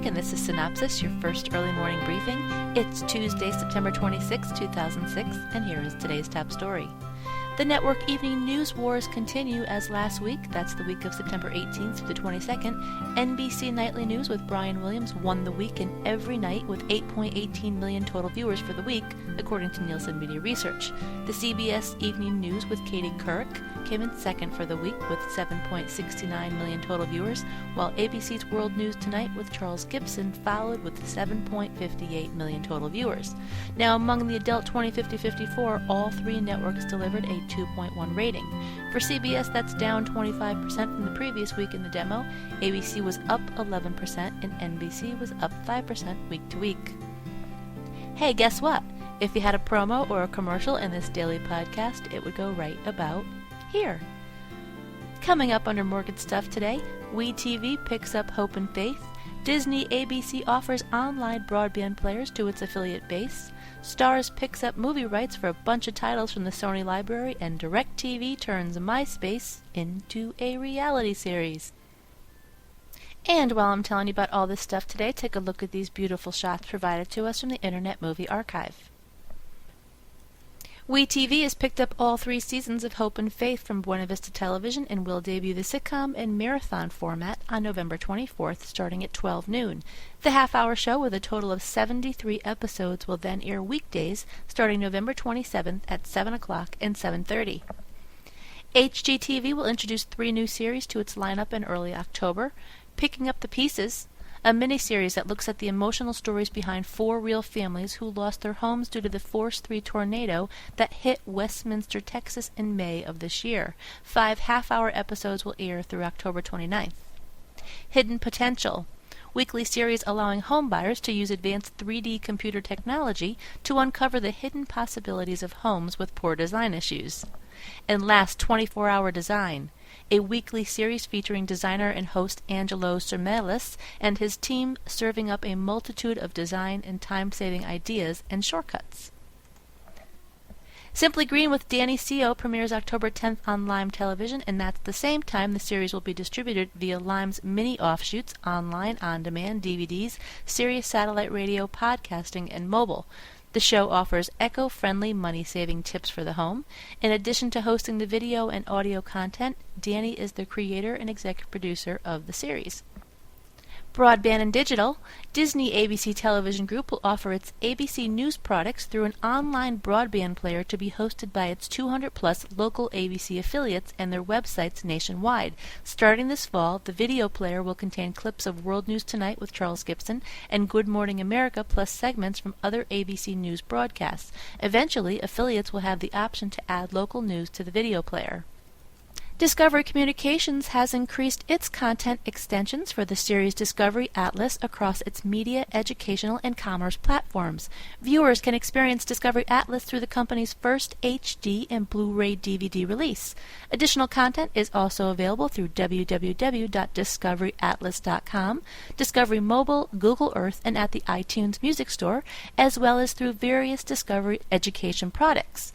Music, and this is Cynopsis, your first early morning briefing. It's Tuesday, September 26, 2006, and here is today's top story. The network evening news wars continue as last week, that's the week of September 18th through the 22nd, NBC Nightly News with Brian Williams won the week in every night with 8.18 million total viewers for the week, according to Nielsen Media Research. The CBS Evening News with Katie Couric came in second for the week with 7.69 million total viewers, while ABC's World News Tonight with Charles Gibson followed with 7.58 million total viewers. Now, among the adult 20-54, all three networks delivered a 2.1 rating. For CBS, that's down 25% from the previous week in the demo. ABC was up 11% and NBC was up 5% week to week. Hey, guess what? If you had a promo or a commercial in this daily podcast, it would go right about here. Coming up under More Good Stuff today, WeTV picks up Hope and Faith, Disney ABC offers online broadband players to its affiliate base, Starz picks up movie rights for a bunch of titles from the Sony Library, and DirecTV turns MySpace into a reality series. And while I'm telling you about all this stuff today, take a look at these beautiful shots provided to us from the Internet Movie Archive. WeTV has picked up all three seasons of Hope and Faith from Buena Vista Television and will debut the sitcom in marathon format on November 24th, starting at 12 noon. The half-hour show with a total of 73 episodes will then air weekdays, starting November 27th at 7 o'clock and 7:30. HGTV will introduce 3 new series to its lineup in early October. Picking Up the Pieces, a miniseries that looks at the emotional stories behind 4 real families who lost their homes due to the Force 3 tornado that hit Westminster, Texas in May of this year. 5 half-hour episodes will air through October 29th. Hidden Potential, weekly series allowing homebuyers to use advanced 3D computer technology to uncover the hidden possibilities of homes with poor design issues. And last, 24-Hour Design, a weekly series featuring designer and host Angelo Sermelis and his team serving up a multitude of design and time-saving ideas and shortcuts. Simply Green with Danny Seo premieres October 10th on Lime Television, and that's the same time the series will be distributed via Lime's mini offshoots, online, on-demand, DVDs, Sirius satellite radio, podcasting, and mobile. The show offers eco-friendly money-saving tips for the home. In addition to hosting the video and audio content, Danny is the creator and executive producer of the series. Broadband and Digital, Disney ABC Television Group will offer its ABC News products through an online broadband player to be hosted by its 200-plus local ABC affiliates and their websites nationwide. Starting this fall, the video player will contain clips of World News Tonight with Charles Gibson and Good Morning America, plus segments from other ABC News broadcasts. Eventually, affiliates will have the option to add local news to the video player. Discovery Communications has increased its content extensions for the series Discovery Atlas across its media, educational, and commerce platforms. Viewers can experience Discovery Atlas through the company's first HD and Blu-ray DVD release. Additional content is also available through www.discoveryatlas.com, Discovery Mobile, Google Earth, and at the iTunes Music Store, as well as through various Discovery education products.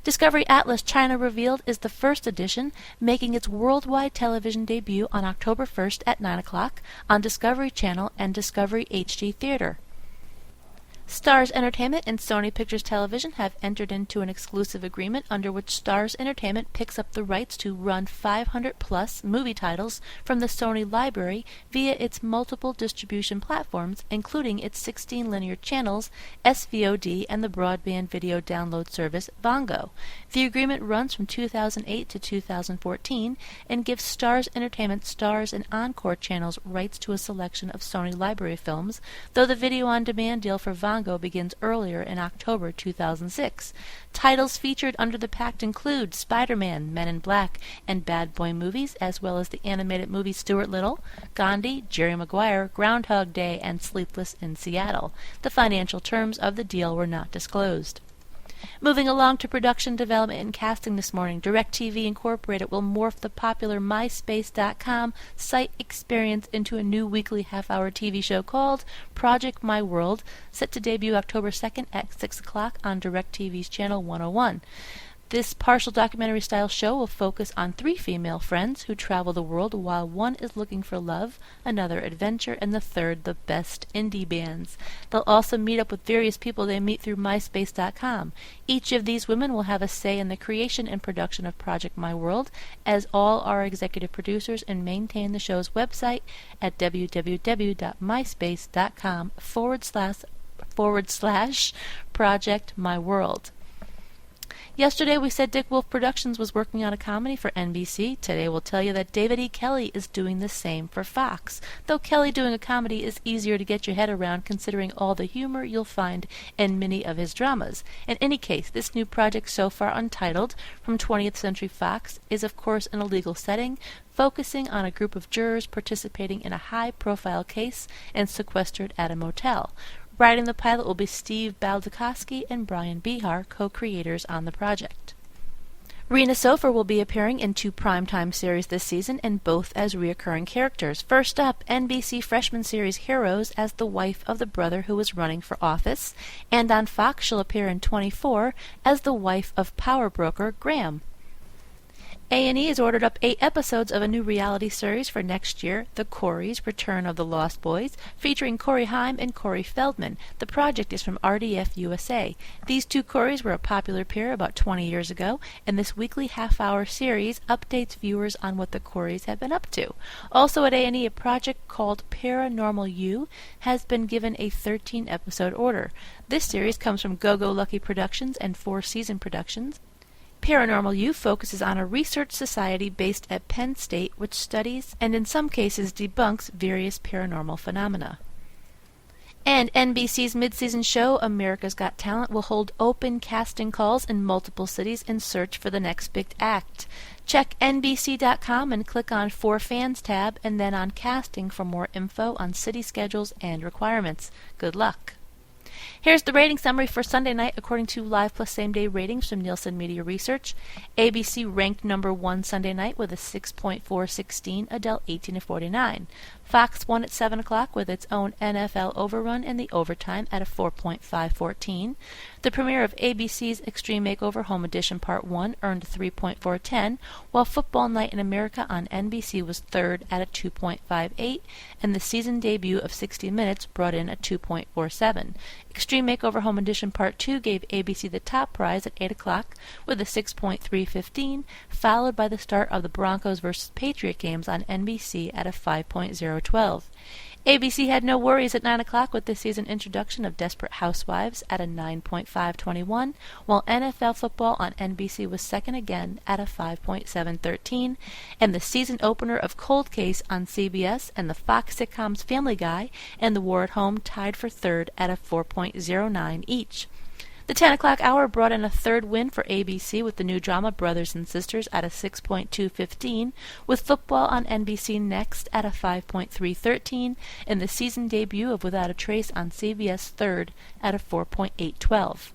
Discovery Atlas China Revealed is the first edition, making its worldwide television debut on October 1st at 9 o'clock on Discovery Channel and Discovery HD Theater. Starz Entertainment and Sony Pictures Television have entered into an exclusive agreement under which Starz Entertainment picks up the rights to run 500-plus movie titles from the Sony Library via its multiple distribution platforms, including its 16 linear channels, SVOD, and the broadband video download service Vongo. The agreement runs from 2008 to 2014 and gives Starz Entertainment Starz and Encore channels rights to a selection of Sony Library films, though the video-on-demand deal for Vongo begins earlier in October 2006. Titles featured under the pact include Spider-Man, Men in Black, and Bad Boy movies, as well as the animated movies Stuart Little, Gandhi, Jerry Maguire, Groundhog Day, and Sleepless in Seattle. The financial terms of the deal were not disclosed. Moving along to production, development, and casting this morning, DirecTV Incorporated will morph the popular MySpace.com site experience into a new weekly half-hour TV show called Project My World, set to debut October 2nd at 6 o'clock on DirecTV's Channel 101. This partial documentary-style show will focus on 3 female friends who travel the world while one is looking for love, another adventure, and the third the best indie bands. They'll also meet up with various people they meet through MySpace.com. Each of these women will have a say in the creation and production of Project My World, as all are executive producers and maintain the show's website at www.myspace.com/Project My World. Yesterday we said Dick Wolf Productions was working on a comedy for NBC. Today we'll tell you that David E. Kelley is doing the same for Fox. Though Kelley doing a comedy is easier to get your head around considering all the humor you'll find in many of his dramas. In any case, this new project, so far untitled, from 20th Century Fox, is of course in a legal setting, focusing on a group of jurors participating in a high-profile case and sequestered at a motel. Writing the pilot will be Steve Baldakowski and Brian Behar, co-creators on the project. Rena Sofer will be appearing in 2 primetime series this season, and both as reoccurring characters. First up, NBC freshman series Heroes as the wife of the brother who was running for office, and on Fox she'll appear in 24 as the wife of power broker Graham. A&E has ordered up 8 episodes of a new reality series for next year, The Coreys, Return of the Lost Boys, featuring Corey Haim and Corey Feldman. The project is from RDF USA. These 2 Coreys were a popular pair about 20 years ago, and this weekly half-hour series updates viewers on what the Coreys have been up to. Also at A&E, a project called Paranormal You has been given a 13-episode order. This series comes from Go-Go Lucky Productions and 4 Season Productions. Paranormal U focuses on a research society based at Penn State which studies and in some cases debunks various paranormal phenomena. And NBC's mid-season show, America's Got Talent, will hold open casting calls in multiple cities in search for the next big act. Check NBC.com and click on For Fans tab and then on Casting for more info on city schedules and requirements. Good luck. Here's the rating summary for Sunday night according to Live Plus Same Day ratings from Nielsen Media Research. ABC ranked number 1 Sunday night with a 6.416, adult 18 to 49. Fox won at 7 o'clock with its own NFL overrun in the overtime at a 4.514. The premiere of ABC's Extreme Makeover Home Edition Part 1 earned 3.410, while Football Night in America on NBC was third at a 2.58, and the season debut of 60 Minutes brought in a 2.47. Extreme Makeover Home Edition Part 2 gave ABC the top prize at 8 o'clock with a 6.315, followed by the start of the Broncos vs. Patriot games on NBC at a 5.012. ABC had no worries at 9 o'clock with the season introduction of Desperate Housewives at a 9.521, while NFL football on NBC was second again at a 5.713, and the season opener of Cold Case on CBS and the Fox sitcoms Family Guy and The War at Home tied for third at a 4.09 each. The 10 o'clock hour brought in a third win for ABC with the new drama Brothers and Sisters at a 6.215, with football on NBC next at a 5.313, and the season debut of Without a Trace on CBS third at a 4.812.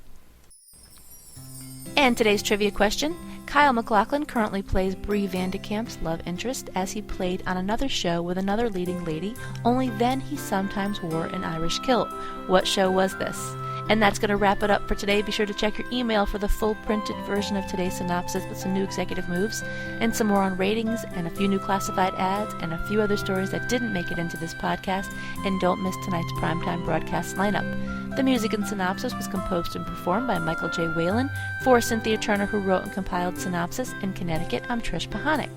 And today's trivia question: Kyle MacLachlan currently plays Bree Vandekamp's love interest as he played on another show with another leading lady, only then he sometimes wore an Irish kilt. What show was this? And that's going to wrap it up for today. Be sure to check your email for the full printed version of today's synopsis with some new executive moves and some more on ratings and a few new classified ads and a few other stories that didn't make it into this podcast. And don't miss tonight's primetime broadcast lineup. The music in Synopsis was composed and performed by Michael J. Whalen. For Cynthia Turner, who wrote and compiled Synopsis in Connecticut, I'm Trish Pahanik.